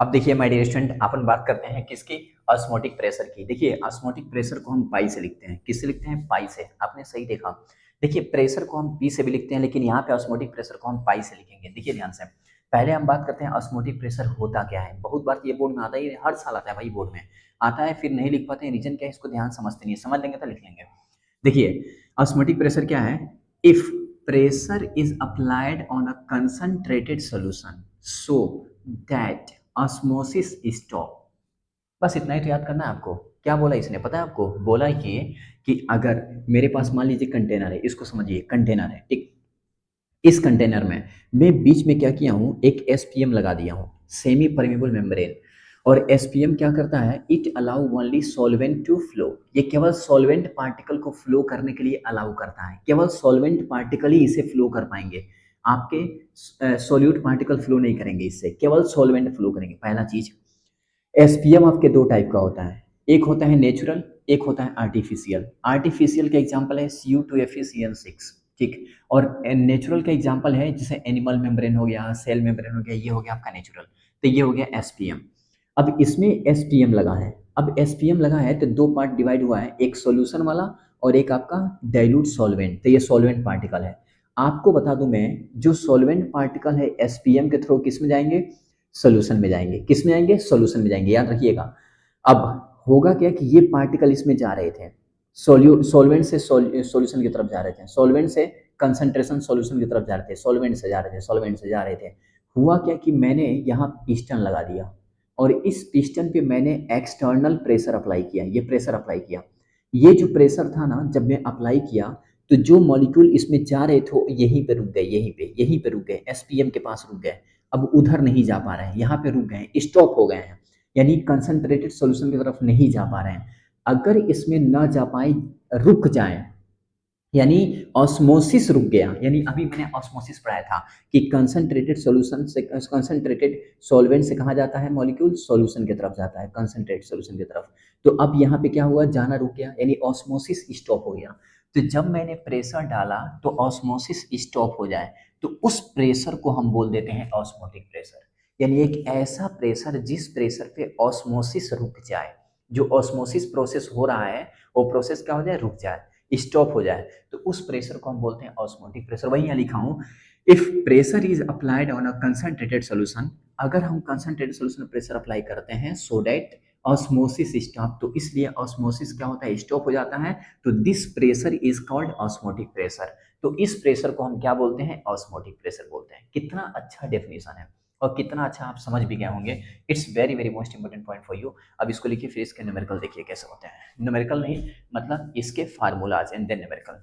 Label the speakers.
Speaker 1: अब देखिए my dear student, अपन बात करते हैं किसकी, ऑस्मोटिक प्रेशर की। देखिए ऑस्मोटिक प्रेशर को हम पाई से लिखते हैं। किससे लिखते हैं? पाई से। आपने सही देखा। देखिए प्रेशर को हम पी से भी लिखते हैं, लेकिन यहाँ पे ऑस्मोटिक प्रेशर को हम पाई से लिखेंगे। देखिए ध्यान से, पहले हम बात करते हैं ऑस्मोटिक प्रेशर होता क्या है। बहुत बार ये बोर्ड में आता है, हर साल आता है भाई, बोर्ड में आता है, फिर नहीं लिख पाते हैं। रीजन क्या है, इसको ध्यान समझते नहीं है, समझ लेंगे तो लिख लेंगे। देखिए ऑस्मोटिक प्रेशर क्या है, if pressure is applied on a concentrated solution so that osmosis stop. बस इतना ही तो याद करना है आपको। क्या बोला इसने पता है आपको? बोला ये कि अगर मेरे पास मान लीजिए कंटेनर है, इसको समझिए, कंटेनर है ठीक। इस कंटेनर में मैं बीच में क्या किया हूँ, एक एसपीएम लगा दिया हूँ, सेमी परमेबल मेम्ब्रेन। और एसपीएम क्या करता है, it allow only solvent to flow. ये केवल सॉल्वेंट पार्टिकल को फ्लो करने के लिए अलाउ करता है। केवल सॉल्वेंट पार्टिकल ही इसे फ्लो कर पाएंगे। आपके सॉल्यूट पार्टिकल फ्लो नहीं करेंगे इससे, केवल सॉल्वेंट फ्लो करेंगे। पहला चीज, एसपीएम आपके दो टाइप का होता है, एक होता है नेचुरल, एक होता है आर्टिफिशियल। आर्टिफिशियल का एग्जांपल है Cu2FeCN6 ठीक। और नेचुरल का एग्जांपल है जैसे एनिमल मेम्ब्रेन हो गया, सेल मेम्ब्रेन हो गया, ये हो गया आपका नेचुरल। तो ये हो गया एसपीएम। अब इसमें एसपीएम लगा है। अब एसपीएम लगा है तो दो पार्ट डिवाइड हुआ है, एक सॉल्यूशन वाला और एक आपका डाइल्यूट सॉल्वेंट। तो ये सॉल्वेंट पार्टिकल है। आपको बता दूं मैं, जो सॉल्वेंट पार्टिकल है एसपीएम के थ्रू किस में जाएंगे, सोल्यूशन में जाएंगे। किस में जाएंगे? सोल्यूशन में जाएंगे, याद रखिएगा। अब होगा क्या कि ये पार्टिकल इसमें जा रहे थे, सॉल्वेंट से सॉल्यूशन की तरफ जा रहे थे, सॉल्वेंट से कंसंट्रेशन सॉल्यूशन की तरफ जा रहे थे, सॉल्वेंट से जा रहे थे, सॉल्वेंट से जा रहे थे। हुआ क्या कि मैंने यहाँ पिस्टन लगा दिया और इस पिस्टन पे मैंने एक्सटर्नल प्रेशर अप्लाई किया। ये प्रेशर अप्लाई किया, ये जो प्रेशर था ना, जब मैं अप्लाई किया तो जो मॉलिक्यूल इसमें जा रहे थे यहीं पे रुक गए, यहीं पे रुक गए, एसपीएम के पास रुक गए। अब उधर नहीं जा पा रहे हैं, यहाँ पे रुक गए हैं, स्टॉप हो गए हैं, यानी कंसंट्रेटेड सॉल्यूशन की तरफ नहीं जा पा रहे हैं। अगर इसमें ना जा पाए, रुक जाए, यानी ऑस्मोसिस रुक गया। यानी अभी मैंने ऑस्मोसिस पढ़ाया था कि कंसंट्रेटेड सॉल्यूशन से, कंसंट्रेटेड सॉल्वेंट से कहाँ जाता है मॉलिक्यूल, सॉल्यूशन की तरफ जाता है, कंसंट्रेटेड सॉल्यूशन की तरफ। तो अब यहाँ पे क्या हुआ, जाना रुक गया, यानी ऑस्मोसिस स्टॉप हो गया। तो जब मैंने प्रेशर डाला तो ऑस्मोसिस स्टॉप हो जाए, तो उस प्रेशर को हम बोल देते हैं ऑस्मोटिक प्रेशर। यानी एक ऐसा प्रेशर जिस प्रेशर पे ऑस्मोसिस रुक जाए, जो ऑस्मोसिस प्रोसेस हो रहा है वो प्रोसेस क्या हो जाए, रुक जाए, स्टॉप हो जाए, तो उस प्रेशर को हम बोलते हैं ऑस्मोटिक प्रेशर। वही यहाँ लिखा हूँ, if pressure is applied on a concentrated solution, अगर हम कंसंट्रेटेड सॉल्यूशन में प्रेशर अप्लाई करते हैं सो दैट ऑस्मोसिस स्टॉप, तो इसलिए ऑस्मोसिस क्या होता है, स्टॉप हो जाता है। तो this pressure is called osmotic pressure. तो इस प्रेशर को हम क्या बोलते हैं, ऑस्मोटिक प्रेशर बोलते हैं। कितना अच्छा डेफिनेशन है और कितना अच्छा आप समझ भी गए होंगे। It's very very most important point for you. अब इसको लिखिए, फिर इसके न्यूमेरिकल देखिए कैसे होते हैं। न्यूमेरिकल नहीं, मतलब इसके फार्मूलाज एंड देन न्यूमेरिकल।